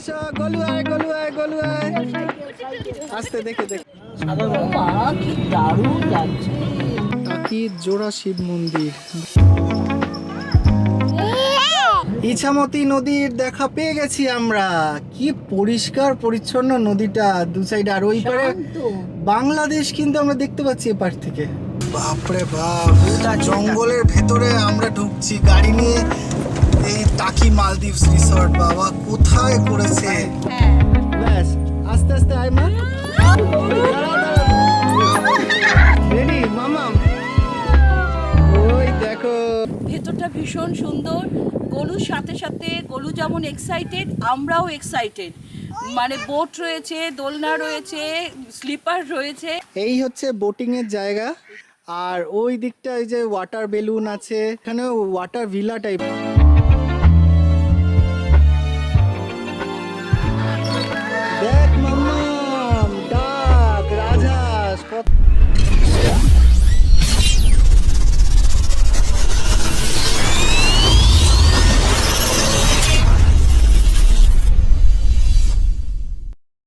আসো গলু আয় গলু আয় গলু আয় আস্তে দেখে দেখে কি দারুণ লাগছে। টাকির জোড়া শিব মন্দির। ইছামতি নদীর দেখা পেয়ে গেছি আমরা। কি পরিষ্কার পরিচ্ছন্ন নদীটা দু সাইডে, আর ওই পারে বাংলাদেশ কিন্তু আমরা দেখতে পাচ্ছি এপার থেকে। বাপরে বাপ, জঙ্গলের ভেতরে আমরা ঢুকছি গাড়ি নিয়ে। এই টাকি মালদ্বীপস রিসর্ট, বাবা কোথায় করেছে। ব্যাস আস্তে আস্তে আয় মা, রেডি মামাম। ওই দেখো ভেতরটা ভীষণ সুন্দর। গলুর সাথে সাথে গলু যেমন এক্সাইটেড, আমরাও এক্সাইটেড। মানে বোট রয়েছে, দোলনা রয়েছে, স্লিপার রয়েছে। এই হচ্ছে বোটিং এর জায়গা, আর ওই দিকটা এই যে ওয়াটার বেলুন আছে, এখানে ওয়াটার ভিলা টাইপ। দেখ মাম্মাম, ডাক রাজহাঁস।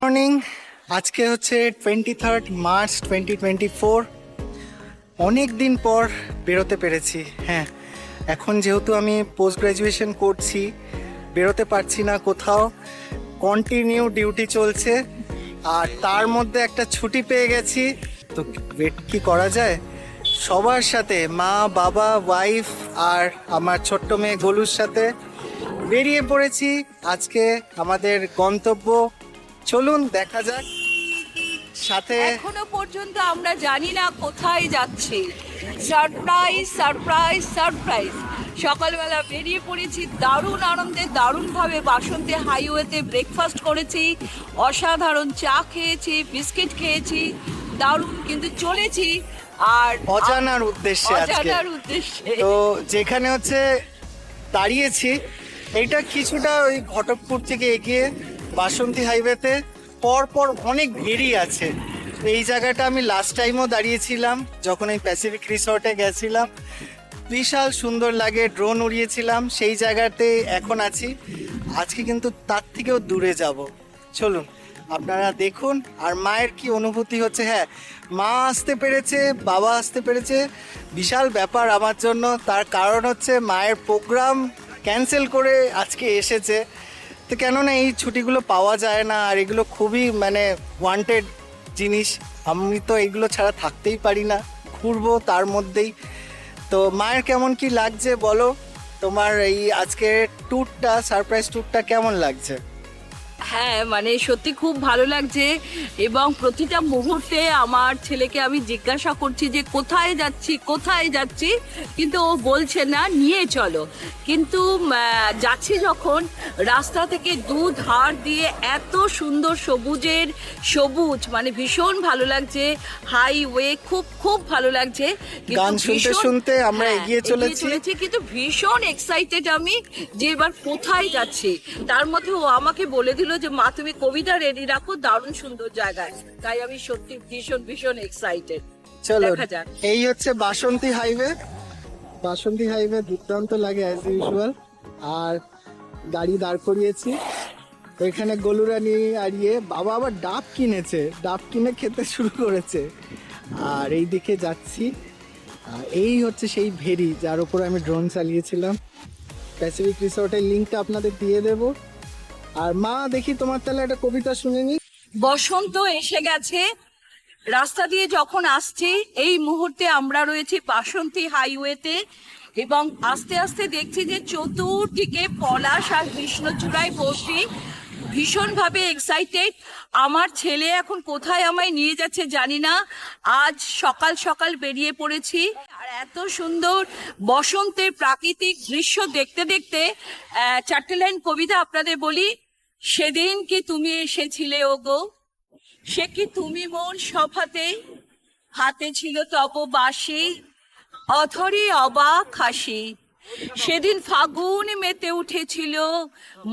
মর্নিং, আজকে হচ্ছে 23 মার্চ 2024। অনেক দিন পর বেরোতে পেরেছি। হ্যাঁ, এখন যেহেতু আমি পোস্ট গ্র্যাজুয়েশন করছি, বেরোতে পারছি না কোথাও, কন্টিনিউ ডিউটি চলছে, আর তার মধ্যে একটা ছুটি পেয়ে গেছি। তো ওয়েট কি করা যায়, সবার সাথে মা বাবা ওয়াইফ আর আমার ছোট্ট মেয়ে গোলুর সাথে বেরিয়ে পড়েছি আজকে আমাদের গন্তব্য। চলুন দেখা যাক। সাথে এখনো পর্যন্ত আমরা জানি না কোথায় যাচ্ছি। Surprise surprise surprise. সকালবেলা বেরিয়ে পড়েছি দারুণ আনন্দে, দারুণভাবে বাসন্তী হাইওয়েতে ব্রেকফাস্ট করেছি, অসাধারণ চা খেয়েছি, বিস্কিট খেয়েছি, দারুণ। কিন্তু চলেছি আর অজানার উদ্দেশ্যে আজকে। অজানার উদ্দেশ্যে। তো যেখানে হচ্ছে দাঁড়িয়েছি, এইটা কিছুটা ওই ঘটকপুর থেকে এগিয়ে বাসন্তী হাইওয়েতে পর পর অনেক ভেরি আছে। এই জায়গাটা আমি লাস্ট টাইমও দাঁড়িয়েছিলাম যখন এই প্যাসিফিক রিসর্টে গেছিলাম, বিশাল সুন্দর লাগে, ড্রোন উড়িয়েছিলাম, সেই জায়গাতে এখন আছি। আজকে কিন্তু তার থেকেও দূরে যাব। চলুন আপনারা দেখুন আর মায়ের কি অনুভূতি হচ্ছে। হ্যাঁ, মা আসতে পেরেছে, বাবা আসতে পেরেছে, বিশাল ব্যাপার আমার জন্য। তার কারণ হচ্ছে মায়ের প্রোগ্রাম ক্যান্সেল করে আজকে এসেছে। তো কেননা এই ছুটিগুলো পাওয়া যায় না, আর এগুলো খুবই মানে ওয়ান্টেড জিনিস। আমি তো এগুলো ছাড়া থাকতেই পারি না, ঘুরবো তার মধ্যেই। তো মায়ের কেমন কি লাগছে বলো, তোমার এই আজকের ট্যুরটা, সারপ্রাইজ ট্যুরটা কেমন লাগছে? হ্যাঁ, মানে সত্যি খুব ভালো লাগছে। এবং প্রতিটা মুহূর্তে আমার ছেলেকে আমি জিজ্ঞাসা করছি যে কোথায় যাচ্ছি কোথায় যাচ্ছি, কিন্তু ও বলছে না নিয়ে চলো। কিন্তু যাচ্ছি যখন, রাস্তা থেকে ধার দিয়ে এত সুন্দর সবুজের সবুজ, মানে ভীষণ ভালো লাগছে। হাইওয়ে খুব খুব ভালো লাগছে। গান শুনতে শুনতে আমরা এগিয়ে চলেছি, কিন্তু ভীষণ এক্সাইটেড আমি যে এবার কোথায় যাচ্ছি। তার মধ্যে ও আমাকে বলে দিল যে মা তুমি কবিতা রেডি রাখো, দারুণ সুন্দর জায়গায়। তাই আমি সত্যি ভীষণ ভীষণ এক্সাইটেড। চলো এই হচ্ছে বাসন্তী হাইওয়ে। বাসন্তী হাইওয়ে দুর্দান্ত লাগে অ্যাজ ইউজুয়াল। আর গাড়ি দাঁড় করিয়েছি এখানে, গলুরা নিয়ে আরিয়ে। বাবা আবার ডাব কিনেছে, ডাব কিনে খেতে শুরু করেছে। আর এই দিকে যাচ্ছি, এই হচ্ছে সেই ভেরি যার উপর আমি ড্রোন চালিয়েছিলাম। প্যাসিফিক রিসর্টের লিঙ্কটা আপনাদের দিয়ে দেবো। আর মা দেখি তোমার তাহলে একটা কবিতা শুনে নি। বসন্ত এসে গেছে। রাস্তা দিয়ে যখন আসছি, এই মুহূর্তে আমরা রয়েছি বাসন্তী হাইওয়েতে, এবং আস্তে আস্তে দেখছি যে চতুর্দিকে পলাশ আর কৃষ্ণচূড়ায় ভর্তি। ভীষণভাবে এক্সাইটেড। আমার ছেলে এখন কোথায় আমায় নিয়ে যাচ্ছে জানি না। আজ সকাল সকাল বেরিয়ে পড়েছি, আর এত সুন্দর বসন্তের প্রাকৃতিক দৃশ্য দেখতে দেখতে 4টে লাইন কবিতা আপনাদের বলি। সেদিন কি তুমি এসেছিলে ওগো, সে কি তুমি মন সভাতে, হাতে ছিল তব বাঁশি, অধরে অবাক হাসি। সেদিন ফাগুন মেতে উঠেছিল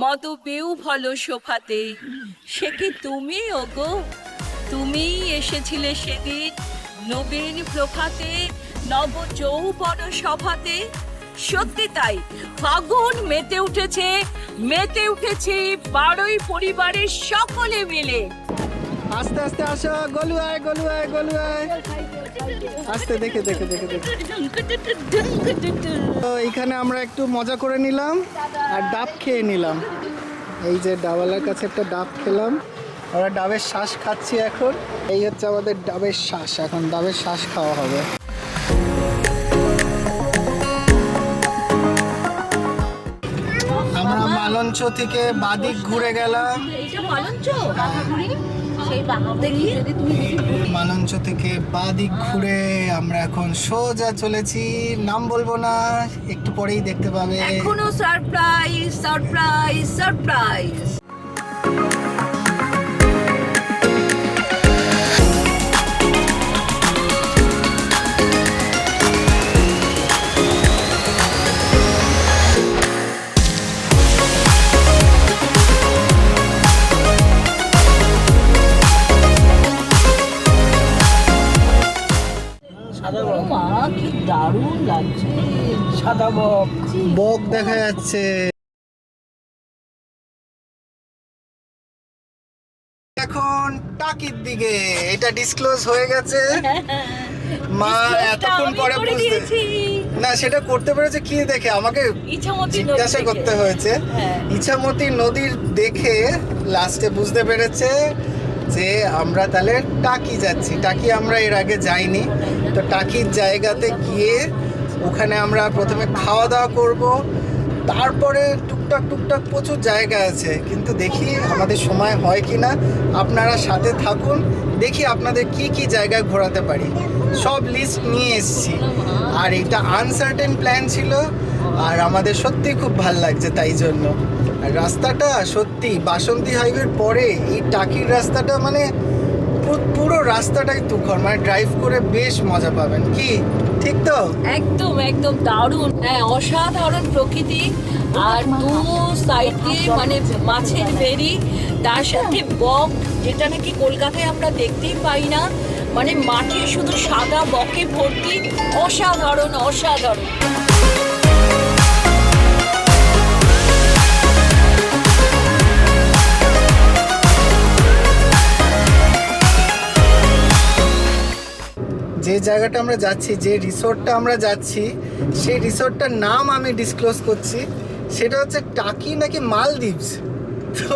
মদ বেউ ভলো শোভাতে, সে কি তুমি ওগো, তুমি এসেছিলে সেদিন নবীন প্রভাতে, নব যৌবন সভাতে। সত্যি তাই, ফাগুন মেতে উঠেছে, মেতে উঠেছে বারোই পরিবারের সকলে মিলে। আস্তে আস্তে আসো, গলু আয়, গলু আয়, গলু আয়, আস্তে, দেখে দেখে দেখে দেখে। তো এইখানে আমরা একটু মজা করে নিলাম আর ডাব খেয়ে নিলাম। এই যে ডাবওয়ালার কাছে একটা ডাব খেলাম, আমরা ডাবের শ্বাস খাচ্ছি এখন। এই হচ্ছে আমাদের ডাবের শ্বাস, এখন ডাবের শ্বাস খাওয়া হবে। আমরা মালঞ্চ থেকে বাদিক ঘুরে গেলাম। মালঞ্চ থেকে বাদিক ঘুরে আমরা এখন সোজা চলেছি, নাম বলবো না, একটু পরেই দেখতে পাবে। এখনো সারপ্রাইজ সারপ্রাইজ সারপ্রাইজ। মা কি দারুণ লাগছে, সাদা বক, বক দেখা যাচ্ছে। এখন টাকির দিকে, এটা ডিসক্লোজ হয়ে গেছে। মা এতক্ষণ পরে বুঝতে না, সেটা করতে পেরেছে কি দেখে আমাকে জিজ্ঞাসা করতে হয়েছে। ইছামতি নদীর দেখে লাস্টে বুঝতে পেরেছে যে আমরা তাহলে টাকি যাচ্ছি। টাকি আমরা এর আগে যাইনি, তো টাকির জায়গাতে গিয়ে ওখানে আমরা প্রথমে খাওয়া দাওয়া করব, তারপরে টুকটাক টুকটাক প্রচুর জায়গা আছে, কিন্তু দেখি আমাদের সময় হয় কি না। আপনারা সাথে থাকুন, দেখি আপনাদের কি কি জায়গায় ঘোরাতে পারি। সব লিস্ট নিয়ে এসেছি, আর এটা আনসার্টেন প্ল্যান ছিল, আর আমাদের সত্যি খুব ভাল লাগছে তাই জন্য। আর রাস্তাটা সত্যি বাসন্তী হাইওয়ের পরে এই টাকির রাস্তাটা মানে পুরো রাস্তাটাই তুখর, মানে ড্রাইভ করে বেশ মজা পাবেন। কি ঠিক তো? একদম একদম দারুণ। হ্যাঁ, অসাধারণ প্রকৃতি, আর দু সাইড দিয়ে মানে মাছের ফেরি, তার সাথে বক, যেটা নাকি কলকাতায় আমরা দেখতেই পাই না। মানে মাঠে শুধু সাদা বকে ভর্তি, অসাধারণ অসাধারণ। যে জায়গাটা আমরা যাচ্ছি, যে রিসোর্টটা আমরা যাচ্ছি, সেই রিসোর্টটার নাম আমি ডিসক্লোজ করছি। সেটা হচ্ছে টাকি নাকি মালদ্বীপস। তো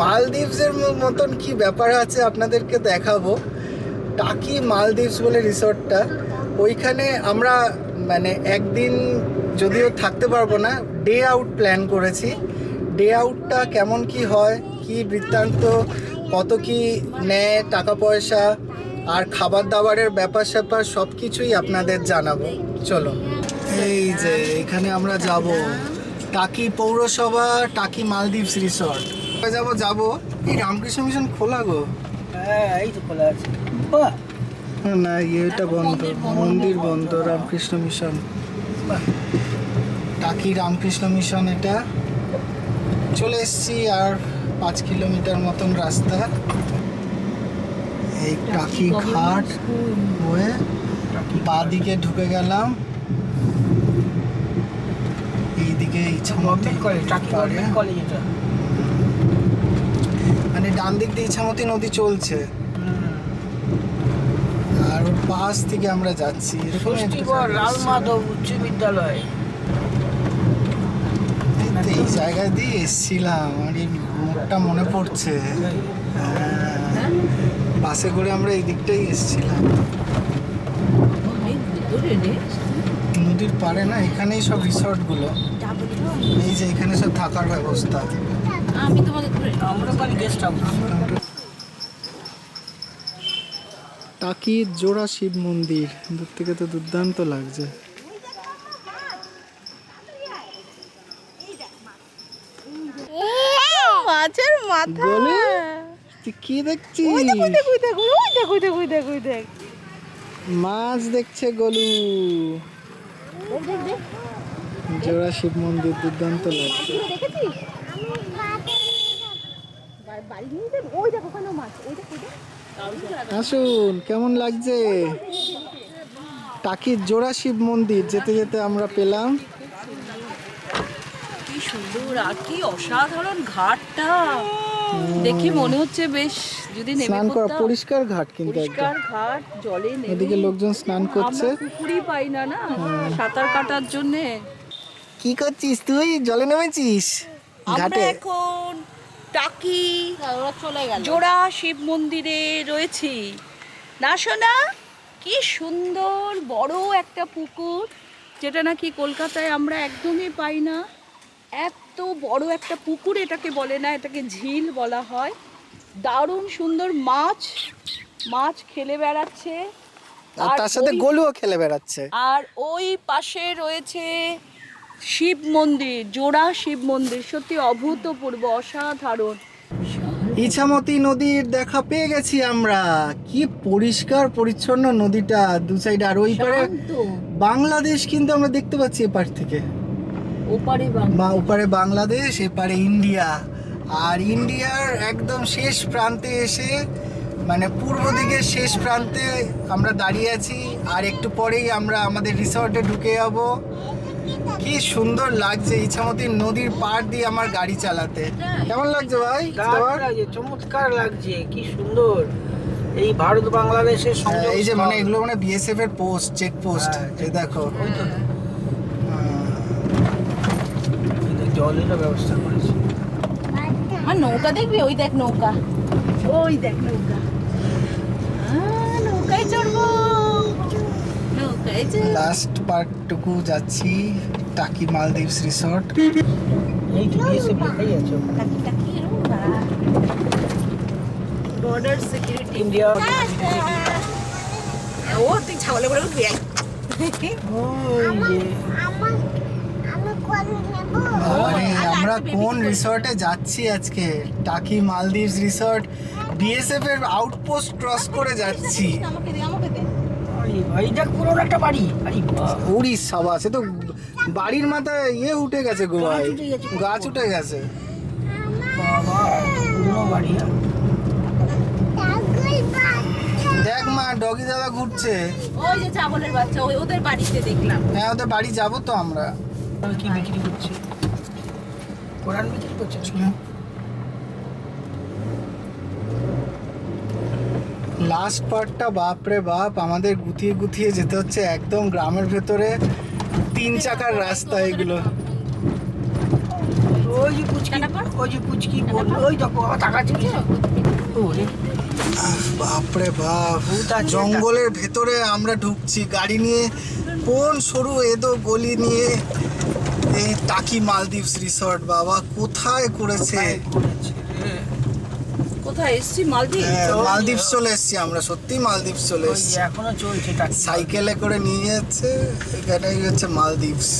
মালদ্বীপসের মতন কি ব্যাপার আছে আপনাদেরকে দেখাবো। টাকি মালদ্বীপস বলে রিসোর্টটা, ওইখানে আমরা মানে একদিন যদিও থাকতে পারবো না, ডে আউট প্ল্যান করেছি। ডে আউটটা কেমন কি হয়, কি বৃত্তান্ত, কত কি নেয় টাকা পয়সা, আর খাবার দাবারের ব্যাপার স্যাপার সব কিছুই আপনাদের জানাবো। চলো, এই যে এখানে আমরা যাব টাকি পৌরসভা, টাকি মালদ্বীপস রিসর্ট যাবো। এই রামকৃষ্ণ মিশন খোলা গো? হ্যাঁ, এই তো খোলা আছে। না, এটা বন্ধ, মন্দির বন্ধ। রামকৃষ্ণ মিশন, টাকি রামকৃষ্ণ মিশন, এটা চলে এসছি। আর 5 কিলোমিটার মতন রাস্তা। এই টাকি ঘাট হয়ে বাদিকে ঢুকে গেলাম, এইদিকে ইছামতি পাড়ে, মানে ডান দিক দিয়ে ইছামতি নদী চলছে, আর ওর পাশ থেকে আমরা যাচ্ছি। লাল মাধব উচ্চ বিদ্যালয়, এই জায়গা দিয়ে এসছিলাম, আর এই মুখটা মনে পড়ছে। বাসে করে আমরা এই দিকটাই এসছিলাম। নদীর পাড়ে না, এখানেই সব রিসর্টগুলো। এই যে এখানে সব থাকার ব্যবস্থা। আমরা বাড়ি গেস্ট হাউস। টাকির জোড়া শিব মন্দির, দূর থেকে তো দুর্দান্ত লাগছে। মাছের মাথা, তুই কি দেখছিস? মাছ দেখছে গোলু। জোড়া শিব মন্দির দুর্দান্ত লাগছে। আসুন, কেমন লাগছে? টাকির জোড়া শিব মন্দির যেতে যেতে আমরা পেলাম। কি সুন্দর আর কি অসাধারণ ঘাটটা, দেখে মনে হচ্ছে বেশ যদি নেমে স্নান করা পড়তাম। পরিষ্কার ঘাট কিন্তু একদম। পরিষ্কার ঘাট, জলে নেমে এদিকে লোকজন স্নান করছে। আমরা পুকুরই পাই না না সাঁতার কাটার জন্য। কি করছিস তুই, জলে নেমেছিস আমরা ঘাটে? এখন টাকি ওরা চলে গেল। জোড়া শিব মন্দিরে রয়েছি না সোনা। কি সুন্দর বড় একটা পুকুর, যেটা নাকি কলকাতায় আমরা একদমই পাই না। এত বড় একটা পুকুর এটাকে বলে না, এটাকে ঝিল বলা হয়। দারুণ সুন্দর মাছ মাছ খেলে বেড়াচ্ছে। আর তার সাথে ওই- গোলুও খেলে বেড়াচ্ছে। আর ওই পাশে রয়েছে শিব মন্দির, জোড়া শিব মন্দির, সত্যি অভূতপূর্ব অসাধারণ। ইছামতি নদীর দেখা পেয়ে গেছি আমরা। কি পরিষ্কার পরিচ্ছন্ন নদীটা দু সাইডে, আর ওই পারে শান্ত। বাংলাদেশ কিন্তু আমরা দেখতে পাচ্ছি এপার থেকে। ওপারে বাংলা। বা ওপারে বাংলাদেশ, এপারে ইন্ডিয়া। আর ইন্ডিয়ার একদম শেষ প্রান্তে এসে, মানে পূর্ব দিকের শেষ প্রান্তে আমরা দাঁড়িয়ে আছি। আর একটু পরেই আমরা আমাদের রিসর্টে ঢুকে যাব। কি সুন্দর লাগছে ইছামতি নদীর পাড় দিয়ে আমার গাড়ি চালাতে। কেমন লাগছে ভাই দারুণ তোমার? লাগছে, চমৎকার লাগছে, কি সুন্দর। এই ভারত বাংলাদেশের সংযোগ এই যে মানে স্থল। এগুলো মানে বিএসএফ এর পোস্ট, চেক পোস্ট। এই দেখো ওই তো এদের জলেরও ব্যবস্থা করেছে। আর নৌকা দেখবি, ওই দেখ নৌকা, ওই দেখ নৌকা। নৌকায় চড়বো, নৌকায় চড়বো। লাস্ট পার্টটুকু যাচ্ছি টাকি মালদ্বীপস রিসর্ট। এই তো বিএসএফ লেখাই আছে ওখানে। Border security. ইন্ডিয়া ও তুই ছাগলে করে উঠবি। ওই যে আরে আমরা কোন রিসর্টে যাচ্ছি আজকে? টাকি মালদ্বীপস রিসর্ট। বিএসএফ এর আউটপোস্ট ক্রস করে যাচ্ছি। আমাকে দে, আমাকে দে। আরে ভাই দেখ পুরো একটা বাড়ি। আরে বাহ, উড়িস সাবা, সে তো বাড়ির মাথায় উঠে গেছে গোয়ায়, গাছ উঠে গেছে। গাছ উঠে গেছে। বাবা পুরো বাড়ি। দেখ মা, ডগি দাদা ঘুরছে। ওই যে ছাগলের বাচ্চা, ওই ওদের বাড়িতে দেখলাম। হ্যাঁ, ওদের বাড়ি যাবো তো আমরা। কি বিক্রি করছে? কোরআন বিক্রি করছে। লাস্ট পার্টটা বাপরে বাপ, আমাদের গুতিয়ে গুতিয়ে যেতে হচ্ছে একদম গ্রামের ভেতরে। 3 চাকার রাস্তা এগুলো। ওই যে পুচকি, ওই যে পুচকি বললো, ওই দেখো আমার তাকাচ্ছে কি? ওরে বাপরে বাপ, ভূত আছে জঙ্গলের ভেতরে আমরা ঢুকছি গাড়ি নিয়ে। কোন সরু এদো গলি নিয়ে এই টাকি মালদ্বীপস রিসর্ট। বাবা কোথায় করেছে? করেছে রে। কোথায় এসছি? মালদ্বীপ। হ্যাঁ, মালদ্বীপস চলে এসেছি আমরা, সত্যি মালদ্বীপস চলে ওই এসেছি। যে এখনো চলছে টাকি। সাইকেলে করে নিয়ে যাচ্ছে, এখানেই হচ্ছে মালদ্বীপস।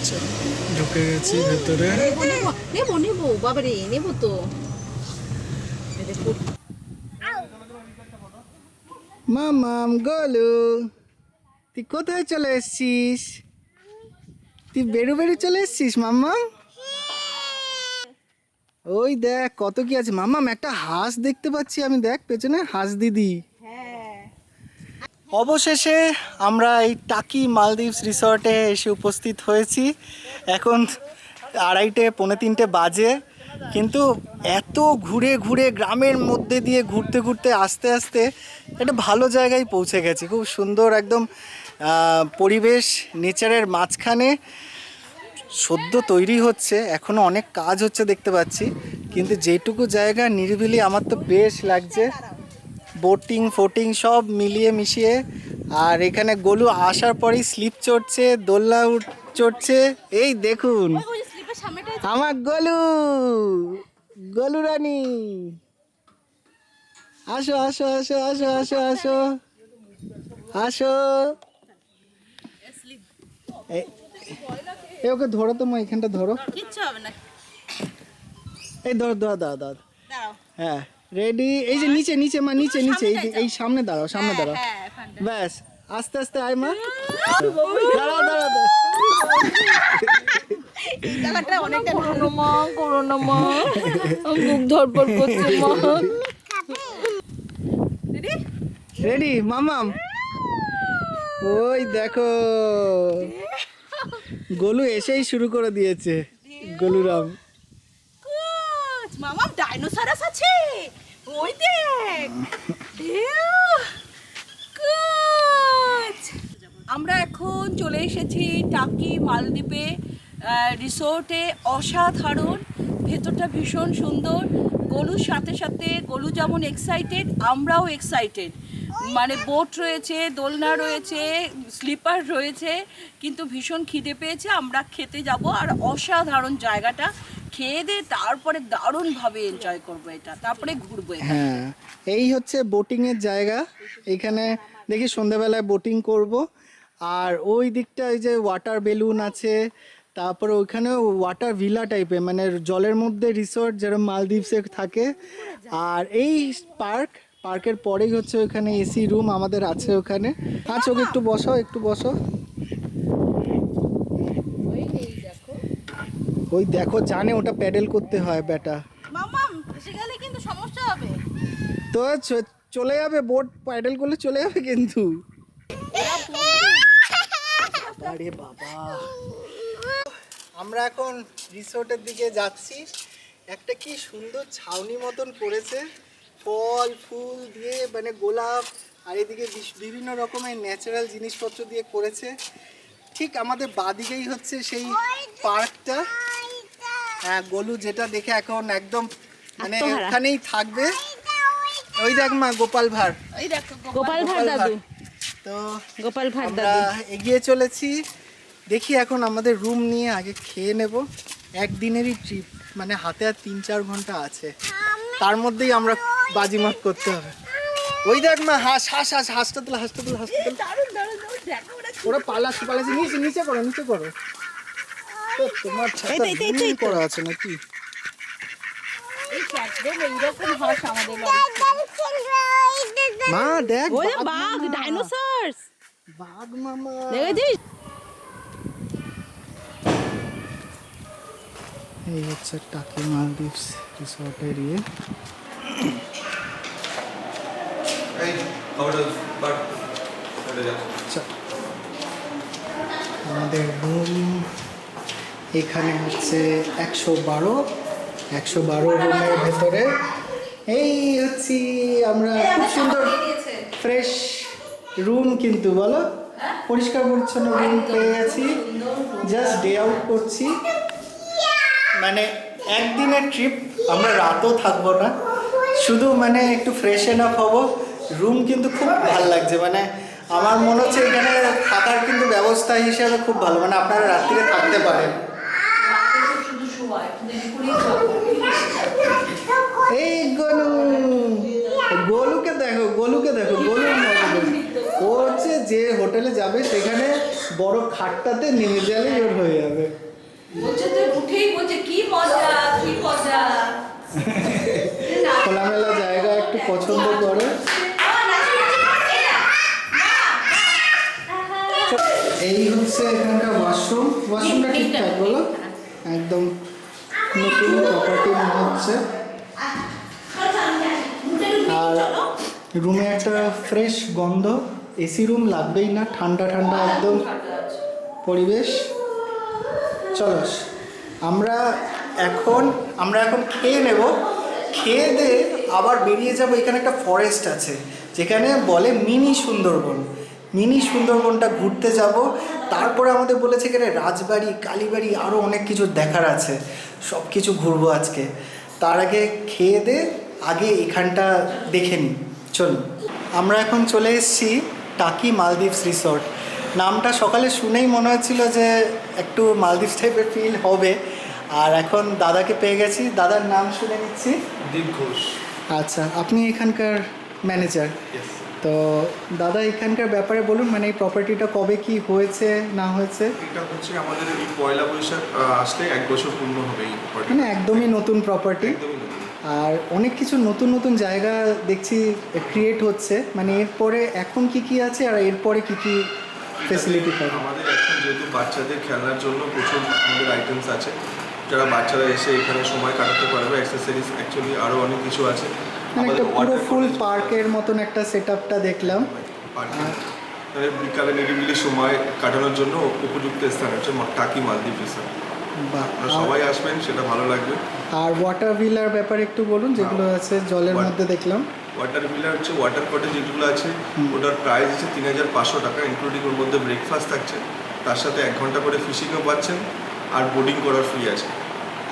চল, ঢুকে গেছি ভেতরে। নেবো নেবো বাবারে, নেবো তো। মামাম গোলু, তুই কোথায় চলে এসছিস? তুই বেরু বেরু চলে এসছিস মাম্মাম? ওই দেখ কত কি আছে মাম্মাম। একটা হাঁস দেখতে পাচ্ছি আমি, দেখ পেছনে হাঁস দিদি। অবশেষে আমরা এই টাকি মালদ্বীপস রিসর্টে এসে উপস্থিত হয়েছি। এখন 2:30 পৌনে 3টে বাজে, কিন্তু এত ঘুরে ঘুরে গ্রামের মধ্যে দিয়ে ঘুরতে ঘুরতে আস্তে আস্তে একটা ভালো জায়গায় পৌঁছে গেছি। খুব সুন্দর একদম পরিবেশ, নেচারের মাঝখানে। সদ্য তৈরি হচ্ছে, এখনও অনেক কাজ হচ্ছে দেখতে পাচ্ছি, কিন্তু যেটুকু জায়গা নিরিবিলি আমার তো বেশ লাগছে। বোটিং ফোটিং সব মিলিয়ে মিশিয়ে। আর এখানে গোলু আসার পরেই স্লিপ চড়ছে, দোলনা চড়ছে। এই দেখুন আমার গোলু, গোলু রানী। আসো আসো আসো আসো আসো আসো আসো। এই ওকে ধরো তো মা, এখানটা ধরো। কিচ্ছু হবে না। এই ধরো ধরো দাও দাও। দাঁড়াও। হ্যাঁ রেডি। এই যে নিচে নিচে মা, নিচে নিচে, এই সামনে দাঁড়াও, সামনে দাঁড়াও। হ্যাঁ, এখানটা। ব্যাস আস্তে আস্তে আয় মা। দাঁড়াও দাঁড়াও দাঁড়াও। জায়গাটা অনেকটা করোনা মা, করোনা মা। মুখ ধরপড় করছে মা। রেডি মামাম? ওই দেখো গোলু এসেই শুরু করে দিয়েছে। গোলুরাম মামা ডাইনোসরাস আছে, ওই দেখ। আমরা এখন চলে এসেছি টাকি মালদ্বীপে রিসোর্টে। অসাধারণ, ভেতরটা ভীষণ সুন্দর। গোলুর সাথে সাথে গোলু যেমন এক্সাইটেড, আমরাও এক্সাইটেড। মানে বোট রয়েছে, দোলনা রয়েছে, স্লিপার রয়েছে, কিন্তু ভীষণ খিদে পেয়েছে, আমরা খেতে যাব। আর অসাধারণ জায়গাটা, খেয়ে দিয়ে তারপরে দারুণভাবে এনজয় করবো এটা, তারপরে ঘুরবো। হ্যাঁ, এই হচ্ছে বোটিং এর জায়গা। এখানে দেখি সন্ধ্যাবেলায় বোটিং করব। আর ওই দিকটা ওই যে ওয়াটার বেলুন আছে, তারপরে ওইখানে ওয়াটার ভিলা টাইপের, মানে জলের মধ্যে রিসোর্ট যেরকম মালদ্বীপসে থাকে। আর এই পার্কের পরেই হচ্ছে ওখানে এসি রুম আমাদের আছে ওখানে। আচ্ছা, ওকে একটু বসো, একটু বসো। ওই দেখো, জানে ওটা প্যাডেল করতে হয় বেটা। মামাম এসে গেলে কিন্তু সমস্যা হবে। তো চলে যাবে, বোট প্যাডেল করলে চলে যাবে কিন্তু। আরে বাবা, আমরা এখন রিসোর্টের দিকে যাচ্ছি। একটা কি সুন্দর ছাউনি মতন করেছে, ফল ফুল দিয়ে, মানে গোলাপ আর এদিকে বিভিন্ন রকমের ন্যাচারাল জিনিসপত্র দিয়ে করেছে। ঠিক আমাদের বাদিকেই হচ্ছে সেই পার্কটা। হ্যাঁ, গোলু যেটা দেখে এখন একদম মানে ওখানেই থাকবে। ওই দেখ মা, গোপাল ভাঁড়। ওই দেখো গোপাল ভাঁড় দাদু, তো গোপাল ভাঁড় আমরা দাদু। এগিয়ে চলেছি। দেখি এখন আমাদের রুম নিয়ে আগে খেয়ে নেব। একদিনেরই ট্রিপ, মানে হাতে আর 3-4 ঘন্টা আছে, তার মধ্যেই আমরা বাজিমাত করতে হবে। ওই দেখ মা, হাঁসটা তোলা। ওরা পালাচ্ছে। নিচে করো। তো তোমার ছাতা গ্রিল করা আছে নাকি? এইরকম হাঁস আমাদের বাড়িতে। মা দেখ, ওই বাঘ বাঘ, মামা। ডাইনোসরস বাঘ মামা দেখেছিস? এই হচ্ছে টাকি মালদ্বীপস রিসোর্টের ইয়ে। আচ্ছা, আমাদের রুম এখানে হচ্ছে 112 রুমের ভেতরে। এই হচ্ছে আমরা, খুব সুন্দর ফ্রেশ রুম কিন্তু, বলো পরিষ্কার পরিচ্ছন্ন রুম পেয়ে গেছি। জাস্ট ডে আউট করছি, মানে একদিনের ট্রিপ, আমরা রাতও থাকবো না, শুধু মানে একটু ফ্রেশন আপ হবো। রুম কিন্তু খুব ভালো লাগছে, মানে আমার মনে হচ্ছে এখানে থাকার কিন্তু ব্যবস্থা হিসেবে খুব ভালো, মানে আপনারা রাত্রিরে থাকতে পারেন। এই গোলুকে দেখো, গোলুর মজা। ও হচ্ছে যে হোটেলে যাবে সেখানে বড় খাটটাতে নেমে গেলে ওর হয়ে যাবে। খোলামেলা জায়গা একটু পছন্দ করে। এই হচ্ছে এখানকার ওয়াশরুমটা ঠিকঠাক, বলো একদম নতুন প্রপার্টি মনে হচ্ছে। আর রুমে একটা ফ্রেশ গন্ধ, এসি রুম লাগবেই না, ঠান্ডা একদম পরিবেশ। চলো আমরা এখন খেয়ে নেব, খেয়ে দিয়ে আবার বেরিয়ে যাব। এখানে একটা ফরেস্ট আছে যেখানে বলে মিনি সুন্দরবনটা ঘুরতে যাব। তারপরে আমাদের বলেছে এখানে রাজবাড়ি, কালীবাড়ি, আরও অনেক কিছু দেখার আছে, সব কিছু ঘুরবো আজকে। তার আগে খেয়ে দিয়ে আগে এখানটা দেখে নিই, চলুন। আমরা এখন চলে এসেছি টাকি মালদ্বীপস রিসোর্ট। নামটা সকালে শুনেই মনে হচ্ছিল যে একটু মালদ্বীপস টাইপের ফিল হবে। আর এখন দাদাকে পেয়ে গেছি, দাদার নাম শুনে নিচ্ছি। দীপ ঘোষ। আচ্ছা, আপনি এখানকার ম্যানেজার। তো দাদা এখানকার ব্যাপারে বলুন, মানে এই প্রপার্টিটা কবে কি হয়েছে না হয়েছে? এটা হচ্ছে আমাদের এই পয়লা বৈশাখ আসলে 1 বছর পূর্ণ হবে এই প্রপার্টি। মানে একদমই নতুন প্রপার্টি, একদমই নতুন। আর অনেক কিছু নতুন জায়গা দেখছি ক্রিয়েট হচ্ছে। মানে এরপরে এখন কি আছে আর এরপরে কি ফেসিলিটি পাবে? আমাদের এখন যেহেতু বাচ্চাদের খেলার জন্য প্রচুর আমাদের আইটেমস আছে, যারা বাচ্চারা এসে এখানে সময় কাটাতে পারবে। অ্যাক্সেসরিজ অ্যাকচুয়ালি আরও অনেক কিছু আছে। মানে একটা পুরো water ফুল cottage- পার্কের মতন একটা সেট আপটা দেখলাম। পার্কে বিকালে নিরিবিলি সময় কাটানোর জন্য উপযুক্ত স্থান হচ্ছে টাকি মালদ্বীপ রিসোর্ট। বাহ। আপনারা সবাই আসবেন, সেটা ভালো লাগবে। আর ওয়াটার ভিলার ব্যাপারে একটু বলুন, যেগুলো আছে জলের Wat- মধ্যে দেখলাম। ওয়াটার ভিলা হচ্ছে ওয়াটার কটেজ যেগুলো আছে, ওটার প্রাইস হচ্ছে 3,500 টাকা, ইনক্লুডিং ওর মধ্যে ব্রেকফাস্ট থাকছে, তার সাথে 1 ঘন্টা করে ফিশিংও পাচ্ছেন, আর বোটিং করার ফ্রি আছে।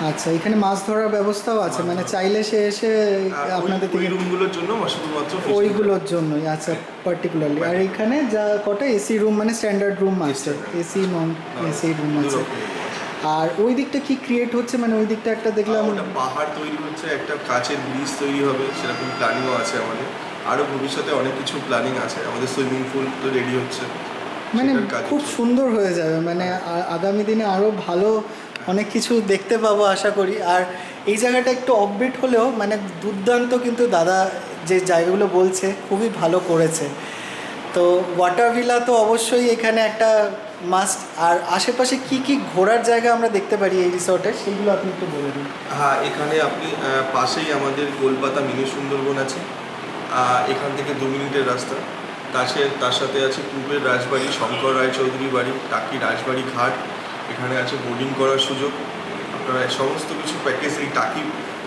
আচ্ছা, এখানে মাছ ধরার ব্যবস্থাও আছে, মানে চাইলে সে এসে আপনাদের ওই থেকে রুমগুলোর জন্য শুধুমাত্র fishing ওইগুলোর জন্যই। আচ্ছা, পার্টিকুলারলি। আর এখানে যা কটা এসি রুম, মানে স্ট্যান্ডার্ড রুম আছে, এসি নন এসি রুম দু আছে। রকমের room আছে। আর ওই দিকটা কি ক্রিয়েট হচ্ছে, মানে ওই দিকটা একটা দেখলাম। ওটা পাহাড় তৈরি হচ্ছে, একটা কাচের ব্রিজ তৈরি হবে, সেরকম প্ল্যানিংও আছে আমাদের। আরও ভবিষ্যতে অনেক কিছু প্ল্যানিং আছে, আমাদের সুইমিং পুল তো রেডি হচ্ছে, মানে সেটার কাজ খুব হচ্ছে। সুন্দর হয়ে যাবে, মানে আগামী দিনে আরও ভালো অনেক কিছু দেখতে পাবো আশা করি। আর এই জায়গাটা একটু অফবিট হলেও মানে দুর্দান্ত, কিন্তু দাদা যে জায়গাগুলো বলছে খুবই ভালো করেছে। তো ওয়াটার ভিলা তো অবশ্যই এখানে একটা মাস্ট। আর আশেপাশে কি কি ঘোরার জায়গা আমরা দেখতে পারি এই রিসর্টে, সেইগুলো আপনি একটু বলে দিন। হ্যাঁ, এখানে আপনি পাশেই আমাদের গোলপাতা মিনি সুন্দরবন আছে, এখান থেকে 2 মিনিটের রাস্তা। তার সাথে আছে পূর্বের রাজবাড়ি, শঙ্কর রায়চৌধুরী বাড়ি, টাকি রাজবাড়ি ঘাট, এখানে আছে বোটিং করার সুযোগ। আপনারা সমস্ত কিছু প্যাকেজ এই টাকি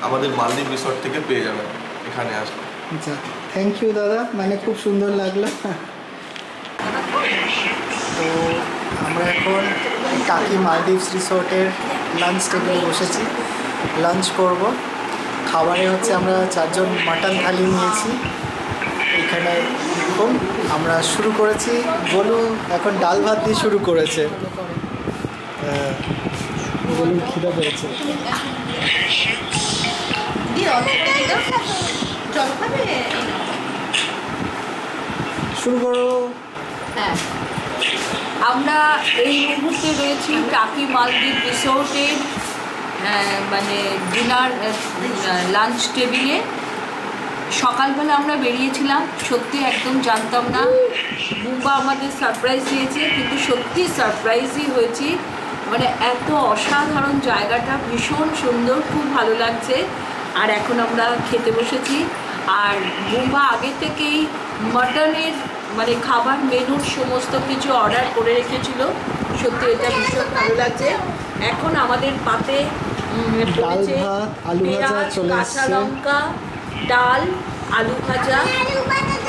আমাদের মালদ্বীপ রিসর্ট থেকে পেয়ে যাবেন এখানে আসলে। আচ্ছা, থ্যাংক ইউ দাদা, মানে খুব সুন্দর লাগলো। তো আমরা এখন টাকি মালদ্বীপস রিসোর্টের লাঞ্চ টেবিলে বসেছি, লাঞ্চ করব। খাবারে হচ্ছে আমরা 4 জন মাটন থালি নিয়েছি। এখানে দেখুন আমরা শুরু করেছি, বলু এখন ডাল ভাত দিয়ে শুরু করেছে। বলুন খিদে পেয়েছে। শুরু করো। হ্যাঁ, আমরা এই মুহূর্তে রয়েছি টাকি মালদ্বীপ রিসোর্টের মানে ডিনার লাঞ্চ টেবিলে। সকালবেলা আমরা বেরিয়েছিলাম, সত্যি একদম জানতাম না, বুম্বা আমাদের সারপ্রাইজ দিয়েছে, কিন্তু সত্যি সারপ্রাইজই হয়েছি। মানে এত অসাধারণ জায়গাটা, ভীষণ সুন্দর, খুব ভালো লাগছে। আর এখন আমরা খেতে বসেছি। আর বুম্বা আগে থেকেই মাটনের মানে খাবার মেনুর সমস্ত কিছু অর্ডার করে রেখেছিল। সত্যি এটা ভীষণ ভালো লাগছে। এখন আমাদের পাতে পড়েছে ডাল ভাত, আলু ভাজা পেঁয়াজ, চলে কাঁচা এসছে। লঙ্কা, ডাল, আলু ভাজা,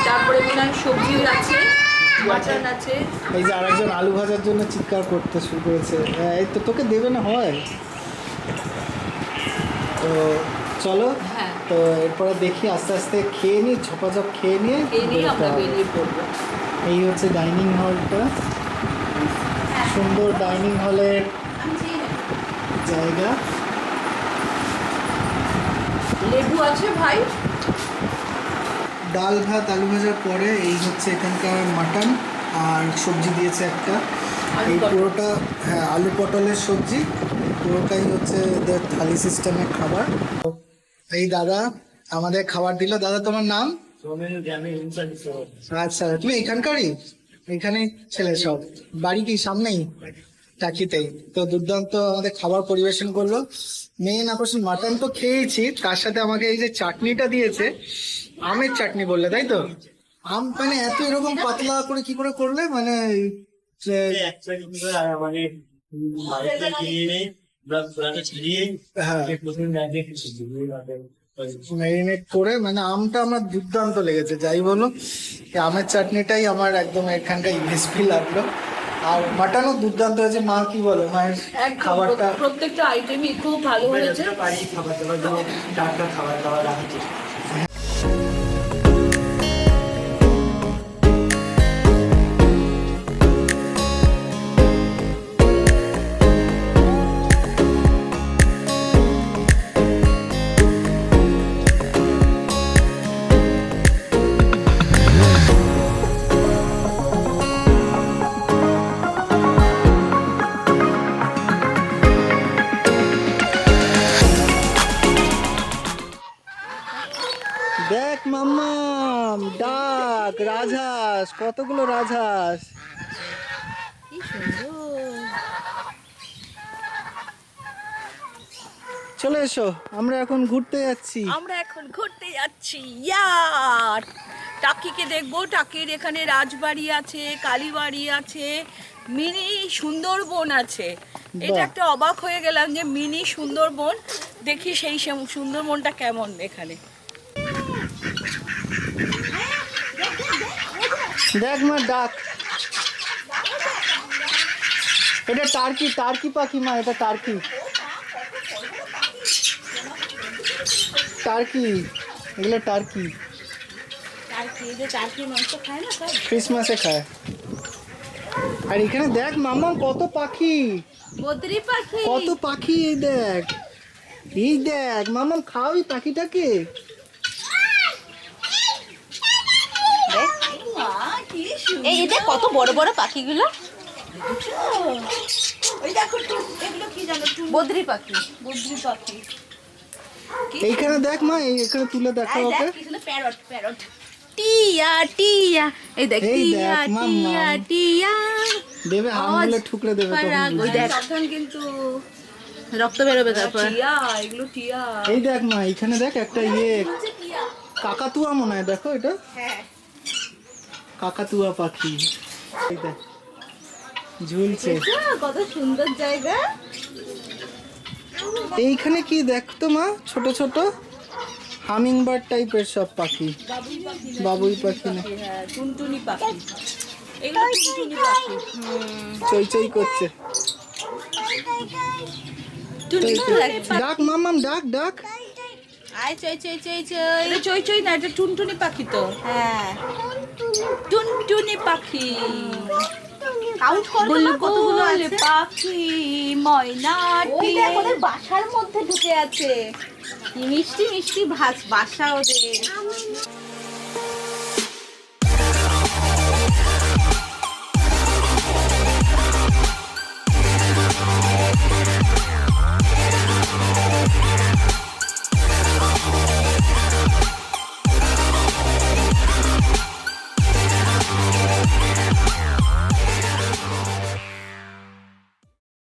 তারপরে মনে হয় সবজি আছে, মাটন আছে। এই যে আরেকজন আলু ভাজার জন্য চিৎকার করতে শুরু করেছে। এই তো তোকে দেবে না হয়। তো চলো, হ্যাঁ, তো এরপরে দেখি আস্তে আস্তে খেয়ে নিই, ঝপাঝপ খেয়ে নিয়ে এই নিয়ে বেরোতে আমরা হবে। বেরিয়ে পড়বো। এই হচ্ছে ডাইনিং হলটা, সুন্দর ডাইনিং হলের জায়গা। লেবু আছে ভাই। ডাল ভাত আলু ভাজার পরে এই হচ্ছে এখানকার মাটন, আর সবজি দিয়েছে একটা। আলু এই পটল। পুরোটা, হ্যাঁ, আলু পটলের সবজি, পুরোটাই হচ্ছে এদের থালি সিস্টেমের খাবার। এই দাদা আমাদের খাবার দিল। দাদা তোমার নাম? আচ্ছা, তুমি এখানকারই? এখানে ছেলে সব? বাড়ি কি সামনেই টাকিতেই? তো দুর্দান্ত আমাদের খাবার পরিবেশন করলো। মেন আকর্ষণ, মাটন তো খেয়েছি, তার সাথে আমাকে এই যে চাটনিটা দিয়েছে, আমের চাটনি বললে তাই তো? আম মানে এত এরকম পাতলা করে কি করে করলে, মানে হ্যাঁ ম্যারিনেট করে, মানে আমটা আমার দুর্দান্ত লেগেছে। যাই বলো, এই আমের চাটনিটাই আমার একদম এখানকার ইউএসপি লাগলো। আর মাটনও দুর্দান্ত হয়েছে। মা কি বলো, মায়ের একদম খাবারটা? প্রত্যেকটা আইটেমই খুব ভালো হয়েছে। খাবার দাবার রাখছি। দেখ মাম্মাম, ডাক রাজহাঁস, কতগুলো রাজহাঁস। চলে এসো, আমরা এখন ঘুরতে যাচ্ছি। আমরা এখন ঘুরতে যাচ্ছি ইয়ার। টাকিকে দেখবো, টাকির এখানে রাজবাড়ি আছে, কালীবাড়ি আছে, মিনি সুন্দরবন আছে। এটা বাহ। একটা অবাক হয়ে গেলাম যে মিনি সুন্দরবন, দেখি সেই সুন্দরবনটা কেমন এখানে। দেখ মা ডাক, এটা টার্কি, টার্কি পাখি মা, এটা টার্কি, টার্কি, এগুলো টার্কি, ক্রিসমাসে খায়। আর এখানে দেখ মামা কত পাখি, বদ্রি পাখি, কত পাখি, এই দেখ, এই দেখ মামা, খাও এই পাখিটাকে। এই এটা কত বড় বড় পাখিগুলো, ওই দেখো এগুলো কি জানো, বদ্রি পাখি, বদ্রি পাখি। এইখানে দেখ মা, এখানে তুলে দেখা ওকে। প্যারট, প্যারট, টিয়া টিয়া, এই দেখ এই টিয়া দেখ, মাম্মা। টিয়া টিয়া, দেবে হামগুলো ঠুকরে দেবে তখন ওই বুঝবি। দেখ সাবধান কিন্তু রক্ত বেরোবে তারপর। টিয়া, এগুলো টিয়া। এই দেখ মা, এখানে দেখ একটা কাকাতুয়া মনে হয়, দেখো এটা হ্যাঁ, কাকাতুয়া পাখি, এই দেখ ঝুলছে। কত সুন্দর জায়গা। এইখানে কি দেখতো মা, ছোট ছোট হামিং বার্ড টাইপের সব পাখি, বাবুই পাখি না, হ্যাঁ, টুনটুনি পাখি, এগুলো টুনটুনি পাখি। চই চই করছে। টুনটুনি পাখি। ডাক মামাম, ডাক ডাক। আয় চই চই চই চই, এটা চই চই না, এটা টুনটুনি পাখি তো। হ্যাঁ, টুনটুনি পাখি। কাউন্ট করো না কতগুলো বুলবুল আছে। পাখি, ময়নাটি, ওই দেখ ওদের বাসার মধ্যে ঢুকে আছে। কি মিষ্টি মিষ্টি বাসা ওদের।